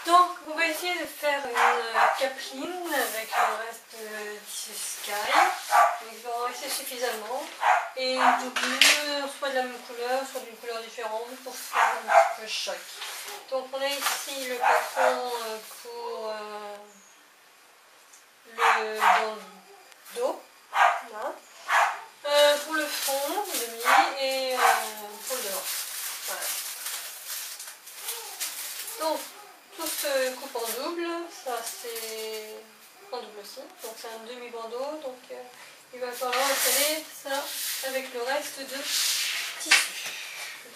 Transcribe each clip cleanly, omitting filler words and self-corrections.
Donc on va essayer de faire une capeline avec le reste de tissu Sky. Donc il va en rester suffisamment. Et doublure, soit de la même couleur, soit d'une couleur différente pour faire un petit peu choc. Donc on a ici le patron pour le bandeau. Voilà. Pour le fond, demi, et pour le devant. Voilà. Donc, tout se coupe en double, ça c'est en double aussi, donc c'est un demi-bandeau, donc il va falloir installer ça avec le reste de tissu.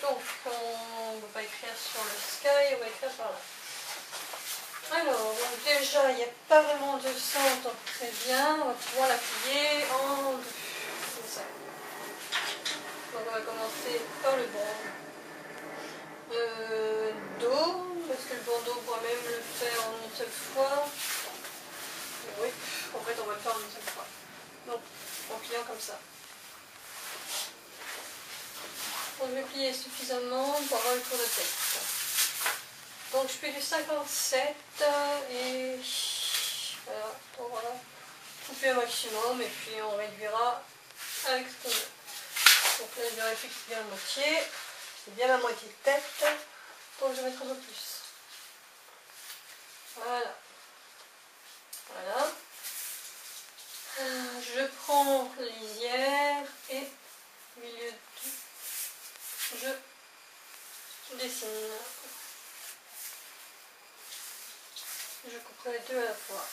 Donc, on ne va pas écrire sur le Sky, on va écrire par là. Alors, donc déjà, il n'y a pas vraiment de centre, donc très bien, on va pouvoir l'appuyer en deux, comme ça. Donc on va commencer par le bandeau, parce que le bandeau on pourra même le faire en une seule fois. Oui, en fait on va le faire en une seule fois. Donc en pliant comme ça. Donc je vais plier suffisamment pour avoir le tour de tête. Donc je plie du 57 et voilà, on va couper au maximum et puis on réduira avec ce qu'on veut. Donc là je vérifie que c'est bien la moitié, c'est bien la moitié de tête, donc je vais mettre un peu plus. Voilà. Voilà. Je prends la lisière et au milieu du, je dessine. Je couperai les deux à la fois.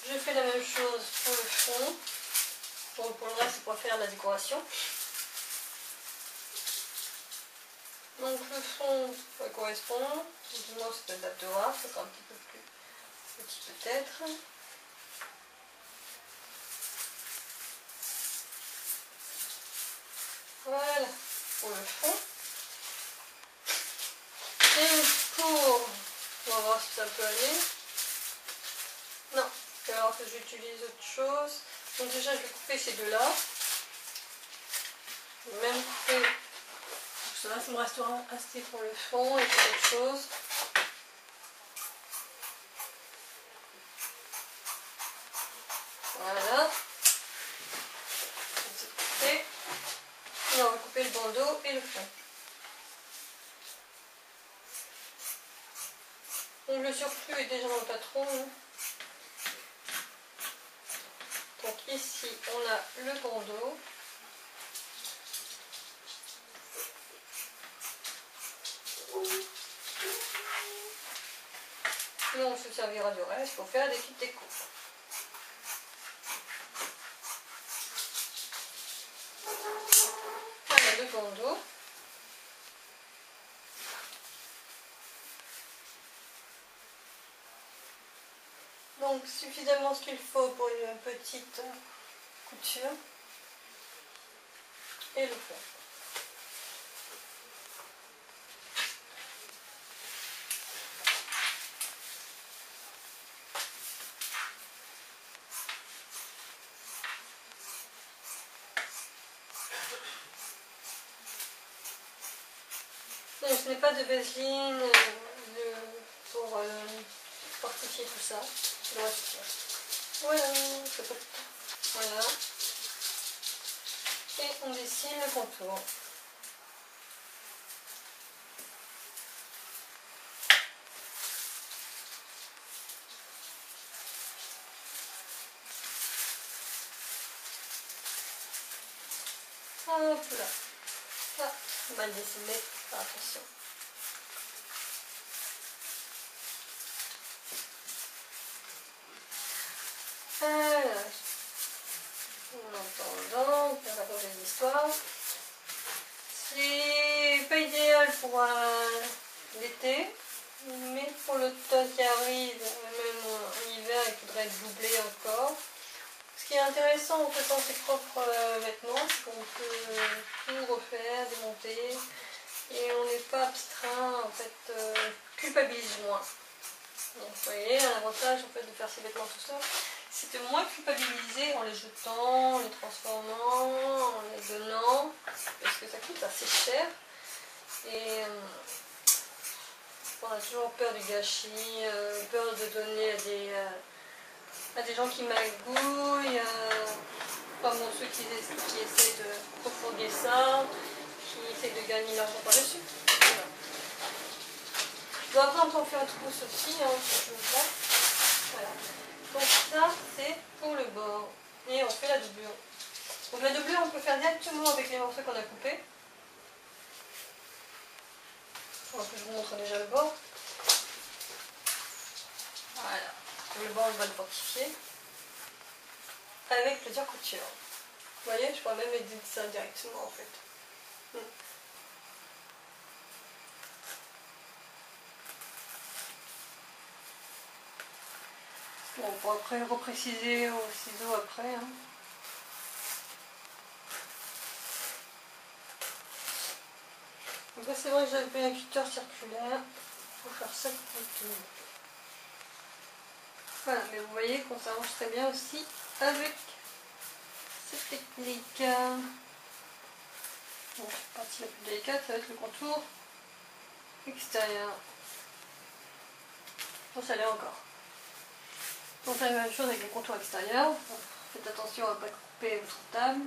Je fais la même chose pour le fond. Bon, pour le reste, c'est pour faire la décoration. Donc le fond, ça correspond. Du moins, c'est peut-être la Dora, ça sera un petit peu plus petit peut-être. Voilà, pour le fond. Et pour... On va voir si ça peut aller. Non, alors que j'utilise autre chose. Donc déjà, je vais couper ces deux-là. Je vais même couper... Ça me restera assez pour le fond et pour autre chose. Voilà. C'est coupé. Et on va couper le bandeau et le fond. Donc le surplus est déjà dans le patron. Donc ici on a le bandeau. Et on se servira du reste pour faire des petites découpes. Voilà le bandeau. Donc suffisamment ce qu'il faut pour une petite couture et le fond. Donc je n'ai pas de vaseline pour fortifier tout ça. Voilà, c'est pas tout. Voilà. Et on dessine le contour. Hop là. Ah, mal dessiné, faire attention. Voilà. En attendant, on va raconter l'histoire. C'est pas idéal pour l'été, mais pour l'automne qui arrive, même en hiver, il faudrait doubler encore. Ce qui est intéressant en fait dans ses propres vêtements, c'est qu'on peut tout refaire, démonter, et on n'est pas abstrait, en fait, culpabilise moins. Donc vous voyez, un avantage en fait de faire ses vêtements tout seul, c'est de moins culpabiliser en les jetant, en les transformant, en les donnant, parce que ça coûte assez cher. Et On a toujours peur du gâchis, peur de donner à des gens qui magouillent, comme ceux qui essaient de refourguer ça, qui essaient de gagner l'argent par-dessus. Voilà. Donc après on peut en faire tout aussi, hein, ce chose-là. Voilà. Donc ça c'est pour le bord. Et on fait la doublure. Donc la doublure on peut faire directement avec les morceaux qu'on a coupés. Donc je vous montre déjà le bord. Voilà. Le bord on va le fortifier. Avec le dire couture. Vous voyez, je pourrais même éditer ça directement en fait. Bon, on pourra après repréciser au ciseau après. Hein. Donc là c'est vrai que j'avais un cutter circulaire pour faire ça tout. Voilà, mais vous voyez qu'on s'arrange très bien aussi avec cette technique. Bon, la partie la plus délicate, ça va être le contour extérieur. Bon, ça l'est encore. Donc c'est la même chose avec le contour extérieur. Faites attention à ne pas couper votre table.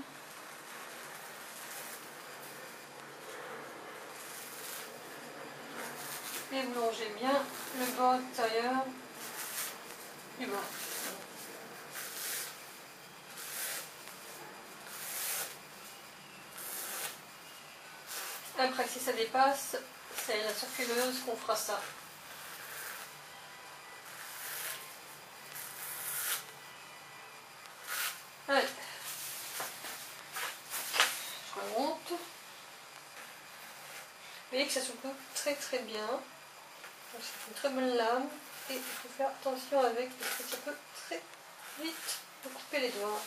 Et vous longez bien le bord extérieur du bord. Après, si ça dépasse, c'est la circuleuse qu'on fera ça. Allez. Je remonte. Vous voyez que ça souple très très bien. C'est une très bonne lame. Et il faut faire attention avec parce que ça peut très vite vous couper les doigts.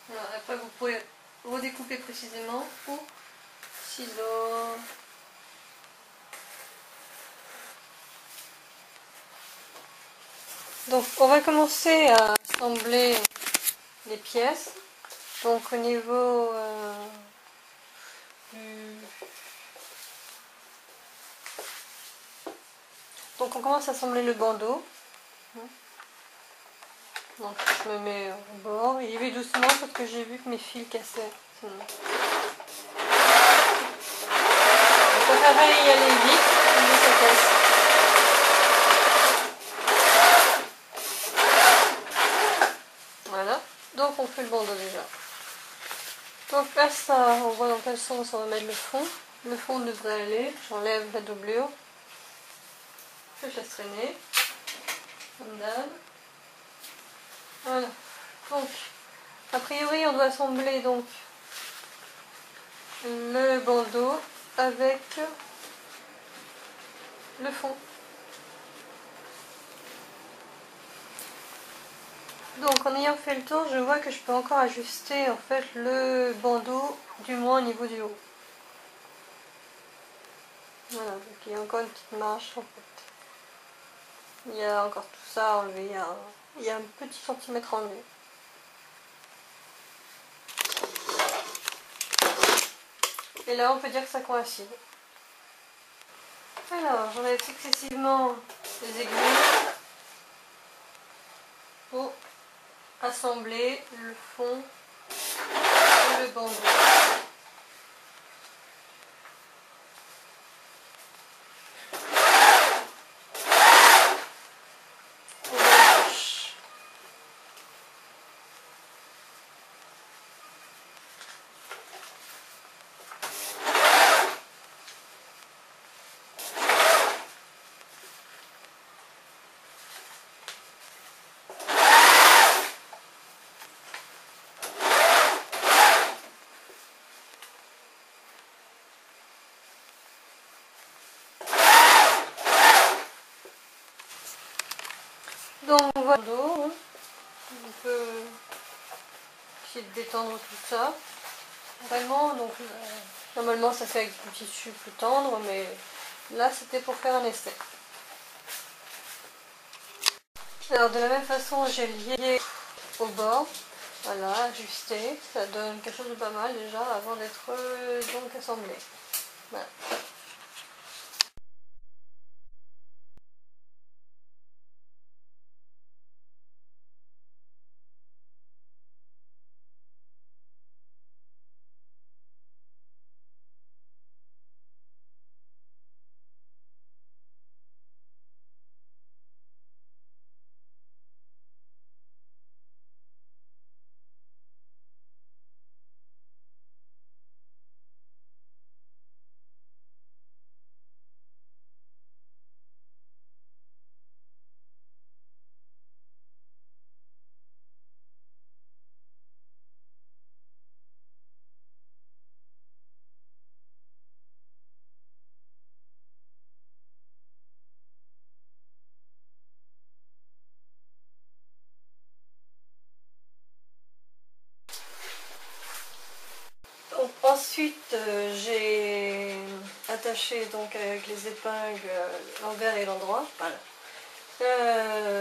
Voilà, après vous pouvez redécouper précisément au ciseau. Donc on va commencer à assembler les pièces. Donc au niveau Donc on commence à assembler le bandeau. Donc je me mets au bord et j'y vais doucement parce que j'ai vu que mes fils cassaient. Je préférerais y aller vite, mais ça casse. Voilà, donc on fait le bandeau déjà. Donc là ça, on voit dans quel sens on va mettre le fond. Le fond devrait aller, j'enlève la doublure. Je laisse traîner, comme d'hab. Voilà, donc a priori on doit assembler donc le bandeau avec le fond. Donc en ayant fait le tour, je vois que je peux encore ajuster en fait le bandeau du moins au niveau du haut. Voilà, donc il y a encore une petite marge en fait. Il y a encore tout ça à enlever, il y a un petit centimètre à enlever. Et là on peut dire que ça coïncide. Alors j'enlève successivement les aiguilles pour assembler le fond et le bandeau. Donc voilà, on peut essayer de détendre tout ça. Vraiment, donc normalement ça fait avec du tissu plus tendre, mais là c'était pour faire un essai. Alors de la même façon, j'ai lié au bord, voilà, ajusté, ça donne quelque chose de pas mal déjà avant d'être donc assemblé. Voilà. Donc, ensuite, j'ai attaché donc avec les épingles l'envers et l'endroit. Voilà.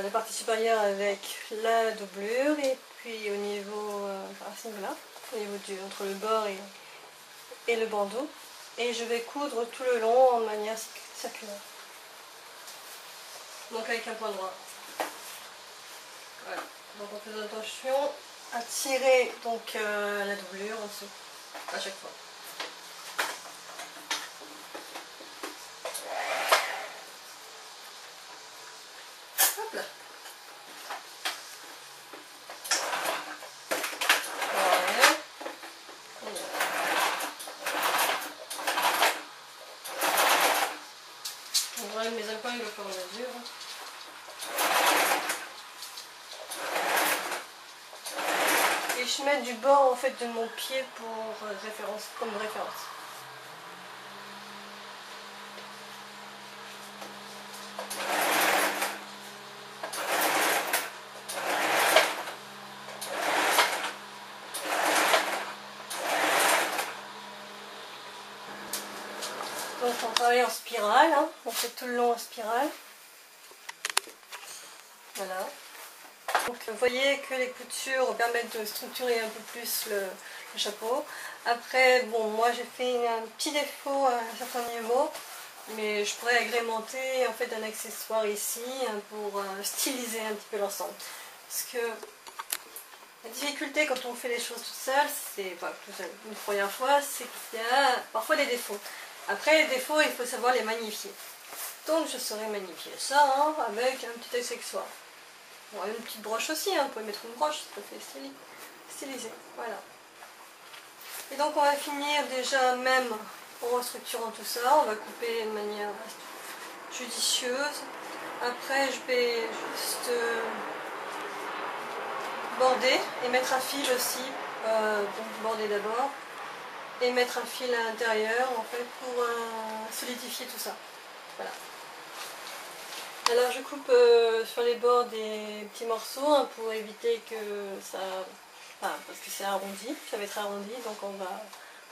La partie supérieure avec la doublure et puis au niveau là, au niveau entre le bord et le bandeau. Et je vais coudre tout le long en manière circulaire. Donc avec un point droit. Voilà. Donc on fait attention à tirer donc la doublure en dessous à chaque fois. Hop là. Voilà. Mes épingles au fur et à mesure. Et je mets du bord en fait de mon pied pour référence, comme référence. Donc on travaille en spirale, hein. On fait tout le long en spirale. Voilà. Donc vous voyez que les coutures permettent de structurer un peu plus le chapeau. Après, bon, moi j'ai fait un petit défaut à un certain niveau, mais je pourrais agrémenter en fait un accessoire ici pour styliser un petit peu l'ensemble. Parce que la difficulté quand on fait les choses toute seule, c'est pas toute seule, une première fois, c'est qu'il y a parfois des défauts. Après les défauts, il faut savoir les magnifier. Donc je saurais magnifier ça hein, avec un petit accessoire. Bon, une petite broche aussi, hein, vous pouvez mettre une broche, ça fait stylisé. Voilà. Et donc on va finir déjà même en structurant tout ça, on va couper de manière judicieuse. Après je vais juste border et mettre un fil aussi, donc border d'abord, et mettre un fil à l'intérieur en fait pour solidifier tout ça. Voilà. Alors je coupe sur les bords des petits morceaux hein, pour éviter que ça... Enfin, parce que c'est arrondi, ça va être arrondi, donc on va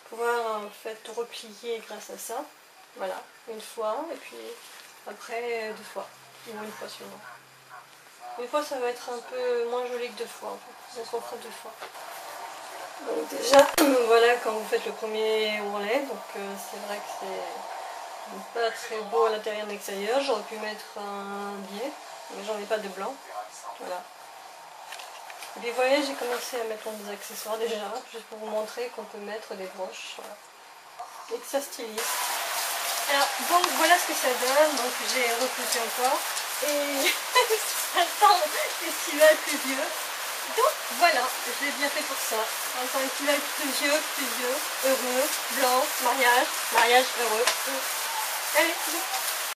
pouvoir en fait replier grâce à ça. Voilà, une fois, et puis après deux fois, ou une fois seulement. Une fois ça va être un peu moins joli que deux fois en fait, donc on fera deux fois. Donc déjà, voilà, quand vous faites le premier ourlet, donc c'est vrai que c'est pas très beau à l'intérieur et à l'extérieur. J'aurais pu mettre un biais, mais j'en ai pas de blanc. Voilà. Et puis vous voyez, j'ai commencé à mettre des accessoires déjà, juste pour vous montrer qu'on peut mettre des broches. Voilà. Et que ça stylise. Alors, donc voilà ce que ça donne. Donc j'ai recousu encore. Et ça sent festival pluvieux. Donc voilà, je l'ai bien fait pour ça. Un festival pluvieux, heureux, blanc, mariage heureux. Allez,